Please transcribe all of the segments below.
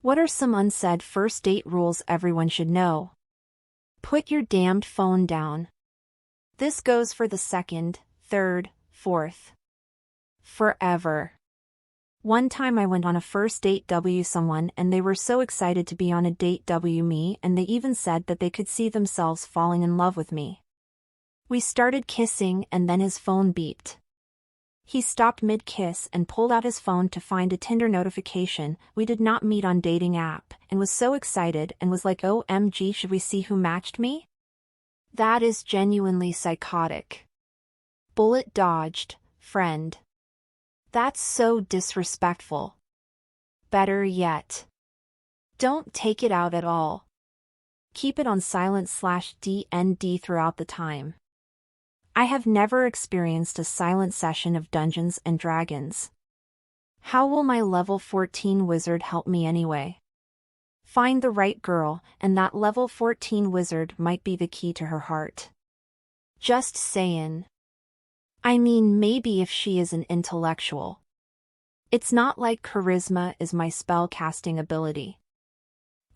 What are some unsaid first date rules everyone should know? Put your damned phone down. This goes for the second, third, fourth. Forever. One time I went on a first date with someone and they were so excited to be on a date with me, and they even said that they could see themselves falling in love with me. We started kissing and then his phone beeped. He stopped mid-kiss and pulled out his phone to find a Tinder notification. We did not meet on dating app, and was so excited and was like, OMG, should we see who matched me? That is genuinely psychotic. Bullet dodged, friend. That's so disrespectful. Better yet, don't take it out at all. Keep it on silent/DND throughout the time. I have never experienced a silent session of Dungeons and Dragons. How will my level 14 wizard help me anyway? Find the right girl, and that level 14 wizard might be the key to her heart. Just sayin'. I mean, maybe if she is an intellectual. It's not like charisma is my spell casting ability.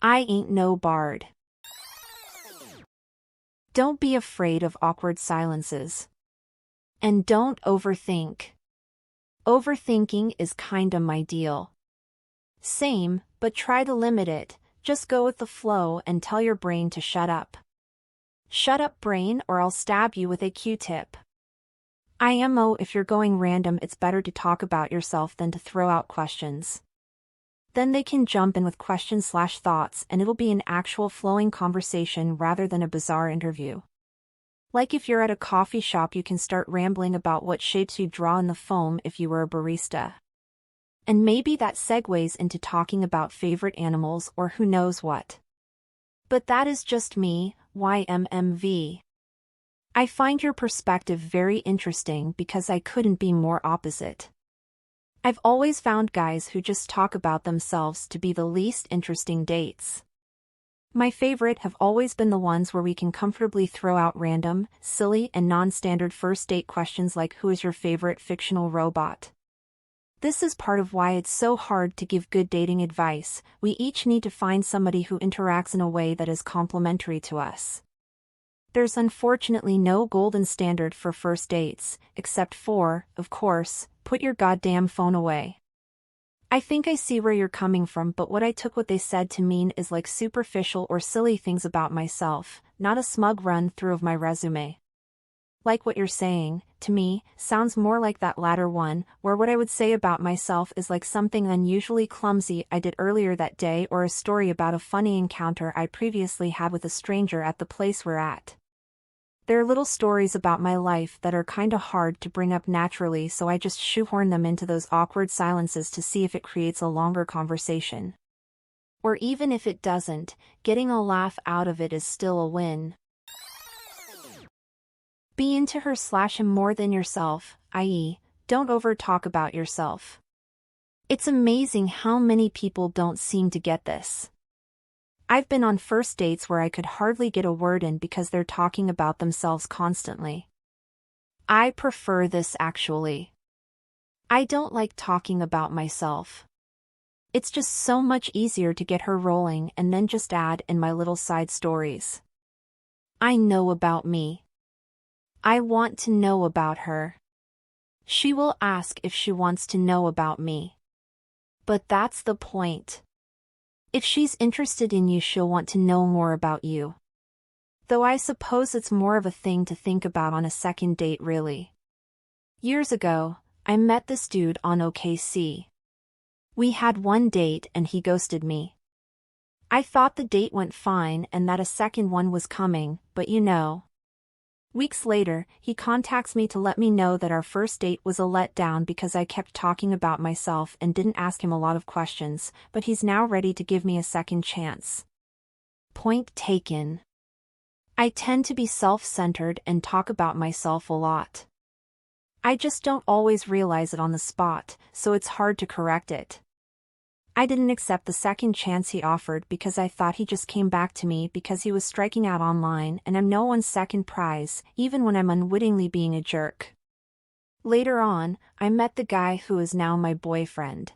I ain't no bard. Don't be afraid of awkward silences. And don't overthink. Overthinking is kinda my deal. Same, but try to limit it. Just go with the flow and tell your brain to shut up. Shut up, brain, or I'll stab you with a Q-tip. IMO, if you're going random, it's better to talk about yourself than to throw out questions. Then they can jump in with questions/thoughts and it'll be an actual flowing conversation rather than a bizarre interview. Like if you're at a coffee shop, you can start rambling about what shapes you draw in the foam if you were a barista. And maybe that segues into talking about favorite animals or who knows what. But that is just me, YMMV. I find your perspective very interesting because I couldn't be more opposite. I've always found guys who just talk about themselves to be the least interesting dates. My favorite have always been the ones where we can comfortably throw out random, silly and non-standard first date questions like who is your favorite fictional robot? This is part of why it's so hard to give good dating advice. We each need to find somebody who interacts in a way that is complementary to us. There's unfortunately no golden standard for first dates, except for, of course, put your goddamn phone away. I think I see where you're coming from, but what I took what they said to mean is like superficial or silly things about myself, not a smug run-through of my resume. Like what you're saying, to me, sounds more like that latter one, where what I would say about myself is like something unusually clumsy I did earlier that day or a story about a funny encounter I previously had with a stranger at the place we're at. There are little stories about my life that are kinda hard to bring up naturally, so I just shoehorn them into those awkward silences to see if it creates a longer conversation. Or even if it doesn't, getting a laugh out of it is still a win. Be into her/him more than yourself, i.e., don't over-talk about yourself. It's amazing how many people don't seem to get this. I've been on first dates where I could hardly get a word in because they're talking about themselves constantly. I prefer this actually. I don't like talking about myself. It's just so much easier to get her rolling and then just add in my little side stories. I know about me. I want to know about her. She will ask if she wants to know about me. But that's the point. If she's interested in you, she'll want to know more about you. Though I suppose it's more of a thing to think about on a second date really. Years ago, I met this dude on OKC. We had one date and he ghosted me. I thought the date went fine and that a second one was coming, but you know. Weeks later, he contacts me to let me know that our first date was a letdown because I kept talking about myself and didn't ask him a lot of questions, but he's now ready to give me a second chance. Point taken. I tend to be self-centered and talk about myself a lot. I just don't always realize it on the spot, so it's hard to correct it. I didn't accept the second chance he offered because I thought he just came back to me because he was striking out online and I'm no one's second prize, even when I'm unwittingly being a jerk. Later on, I met the guy who is now my boyfriend.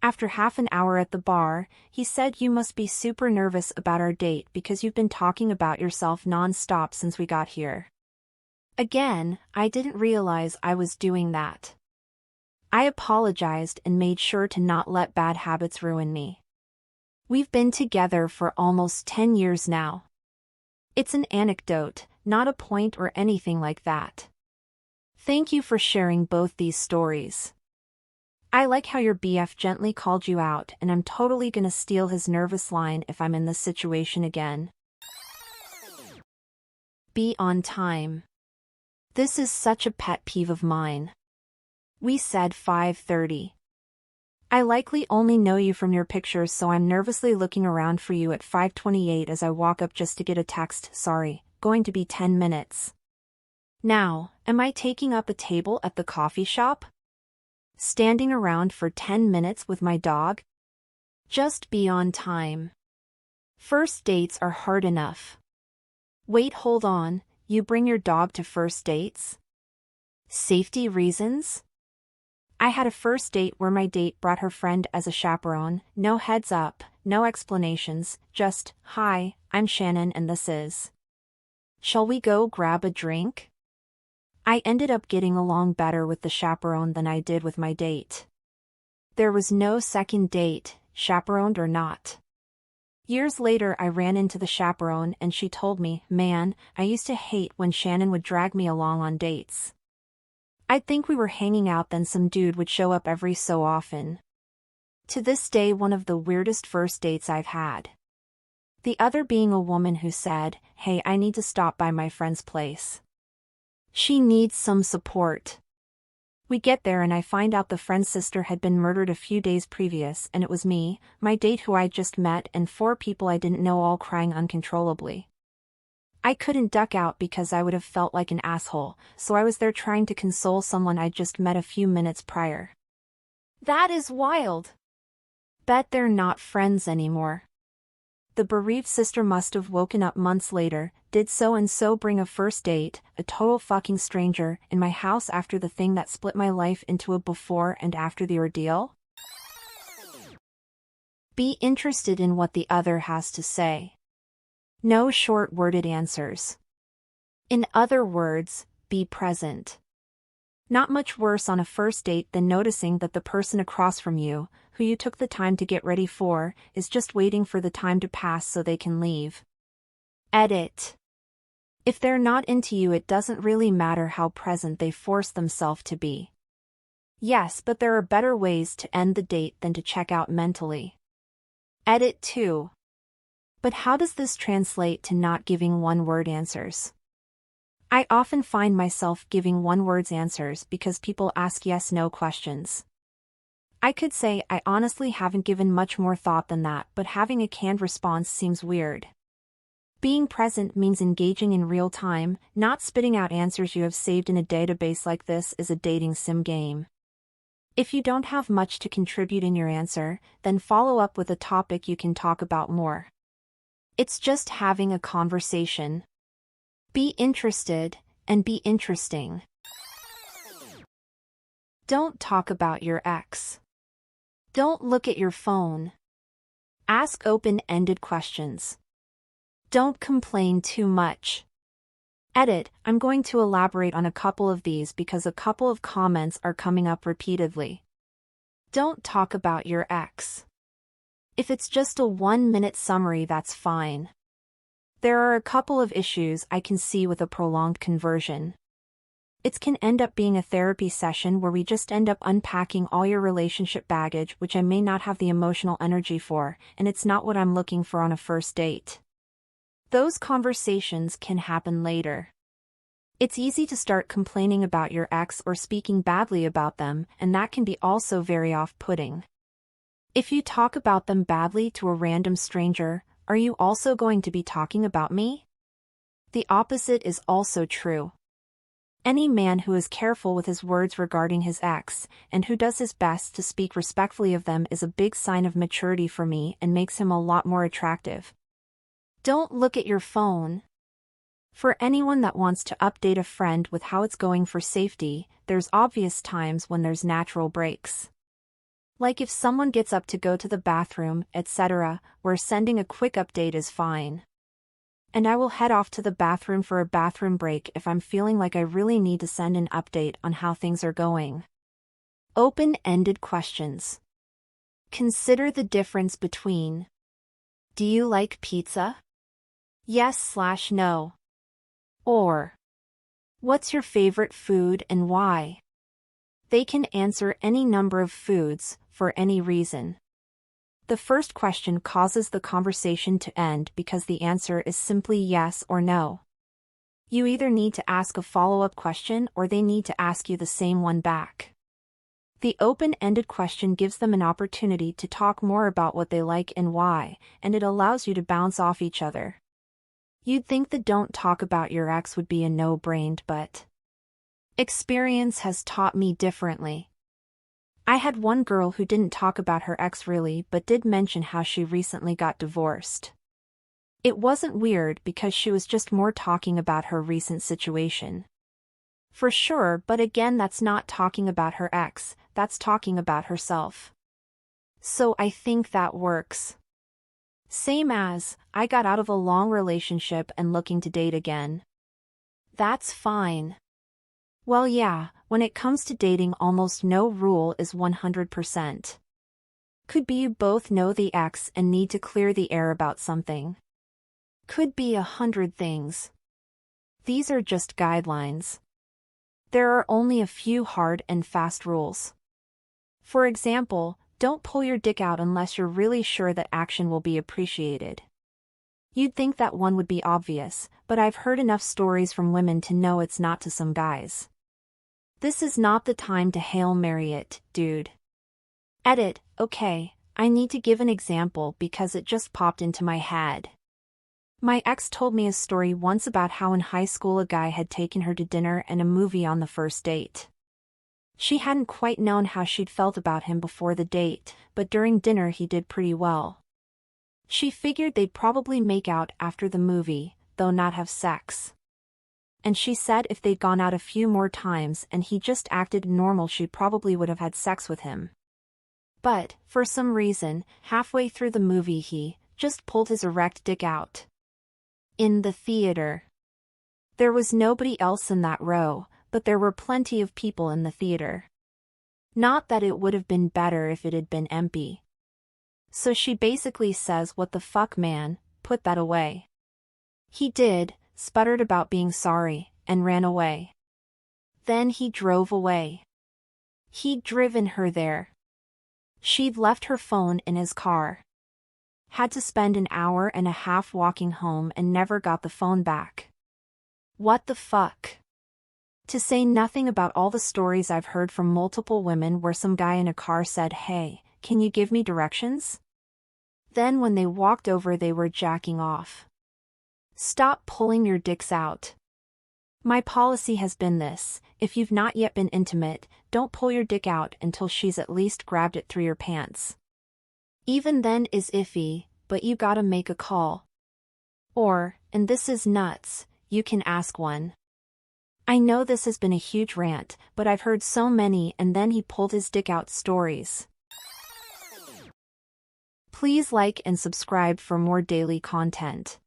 After half an hour at the bar, he said you must be super nervous about our date because you've been talking about yourself non-stop since we got here. Again, I didn't realize I was doing that. I apologized and made sure to not let bad habits ruin me. We've been together for almost 10 years now. It's an anecdote, not a point or anything like that. Thank you for sharing both these stories. I like how your BF gently called you out, and I'm totally gonna steal his nervous line if I'm in this situation again. Be on time. This is such a pet peeve of mine. We said 5:30. I likely only know you from your pictures, so I'm nervously looking around for you at 5:28 as I walk up just to get a text, sorry, going to be 10 minutes. Now, am I taking up a table at the coffee shop? Standing around for 10 minutes with my dog? Just be on time. First dates are hard enough. Wait, hold on, you bring your dog to first dates? Safety reasons? I had a first date where my date brought her friend as a chaperone, no heads up, no explanations, just, hi, I'm Shannon and this is. Shall we go grab a drink? I ended up getting along better with the chaperone than I did with my date. There was no second date, chaperoned or not. Years later I ran into the chaperone and she told me, man, I used to hate when Shannon would drag me along on dates. I'd think we were hanging out, then some dude would show up every so often. To this day, one of the weirdest first dates I've had. The other being a woman who said, hey, I need to stop by my friend's place. She needs some support. We get there and I find out the friend's sister had been murdered a few days previous, and it was me, my date who I just met, and 4 people I didn't know all crying uncontrollably. I couldn't duck out because I would have felt like an asshole, so I was there trying to console someone I'd just met a few minutes prior. That is wild. Bet they're not friends anymore. The bereaved sister must have woken up months later, did so and so bring a first date, a total fucking stranger, in my house after the thing that split my life into a before and after the ordeal? Be interested in what the other has to say. No short-worded answers. In other words, be present. Not much worse on a first date than noticing that the person across from you, who you took the time to get ready for, is just waiting for the time to pass so they can leave. Edit. If they're not into you, it doesn't really matter how present they force themselves to be. Yes, but there are better ways to end the date than to check out mentally. Edit 2. But how does this translate to not giving one-word answers? I often find myself giving one-word answers because people ask yes-no questions. I could say I honestly haven't given much more thought than that, but having a canned response seems weird. Being present means engaging in real time, not spitting out answers you have saved in a database. Like this is a dating sim game. If you don't have much to contribute in your answer, then follow up with a topic you can talk about more. It's just having a conversation. Be interested, and be interesting. Don't talk about your ex. Don't look at your phone. Ask open-ended questions. Don't complain too much. Edit, I'm going to elaborate on a couple of these because a couple of comments are coming up repeatedly. Don't talk about your ex. If it's just a 1-minute summary, that's fine. There are a couple of issues I can see with a prolonged conversion. It can end up being a therapy session where we just end up unpacking all your relationship baggage, which I may not have the emotional energy for, and it's not what I'm looking for on a first date. Those conversations can happen later. It's easy to start complaining about your ex or speaking badly about them, and that can be also very off-putting. If you talk about them badly to a random stranger, are you also going to be talking about me? The opposite is also true. Any man who is careful with his words regarding his ex, and who does his best to speak respectfully of them, is a big sign of maturity for me and makes him a lot more attractive. Don't look at your phone. For anyone that wants to update a friend with how it's going for safety, there's obvious times when there's natural breaks. Like if someone gets up to go to the bathroom, etc., where sending a quick update is fine. And I will head off to the bathroom for a bathroom break if I'm feeling like I really need to send an update on how things are going. Open-ended questions. Consider the difference between: do you like pizza? Yes/no. Or, what's your favorite food and why? They can answer any number of foods, for any reason. The first question causes the conversation to end because the answer is simply yes or no. You either need to ask a follow-up question or they need to ask you the same one back. The open-ended question gives them an opportunity to talk more about what they like and why, and it allows you to bounce off each other. You'd think the don't talk about your ex would be a no-brainer, but experience has taught me differently. I had one girl who didn't talk about her ex really but did mention how she recently got divorced. It wasn't weird because she was just more talking about her recent situation. For sure, but again, that's not talking about her ex, that's talking about herself. So I think that works. Same as, I got out of a long relationship and looking to date again. That's fine. Well, yeah, when it comes to dating, almost no rule is 100%. Could be you both know the ex and need to clear the air about something. Could be 100 things. These are just guidelines. There are only a few hard and fast rules. For example, don't pull your dick out unless you're really sure that action will be appreciated. You'd think that one would be obvious, but I've heard enough stories from women to know it's not to some guys. This is not the time to Hail Mary it, dude. Edit, okay, I need to give an example because it just popped into my head. My ex told me a story once about how in high school a guy had taken her to dinner and a movie on the first date. She hadn't quite known how she'd felt about him before the date, but during dinner he did pretty well. She figured they'd probably make out after the movie, though not have sex. And she said if they'd gone out a few more times and he just acted normal, she probably would have had sex with him. But, for some reason, halfway through the movie he just pulled his erect dick out. In the theater. There was nobody else in that row, but there were plenty of people in the theater. Not that it would have been better if it had been empty. So she basically says, "What the fuck, man, put that away." He did, sputtered about being sorry, and ran away. Then he drove away. He'd driven her there. She'd left her phone in his car. Had to spend an hour and a half walking home and never got the phone back. What the fuck? To say nothing about all the stories I've heard from multiple women where some guy in a car said, "Hey, can you give me directions?" Then when they walked over they were jacking off. Stop pulling your dicks out. My policy has been this: if you've not yet been intimate, don't pull your dick out until she's at least grabbed it through your pants. Even then is iffy, but you gotta make a call. Or, and this is nuts, you can ask one. I know this has been a huge rant, but I've heard so many "and then he pulled his dick out" stories. Please like and subscribe for more daily content.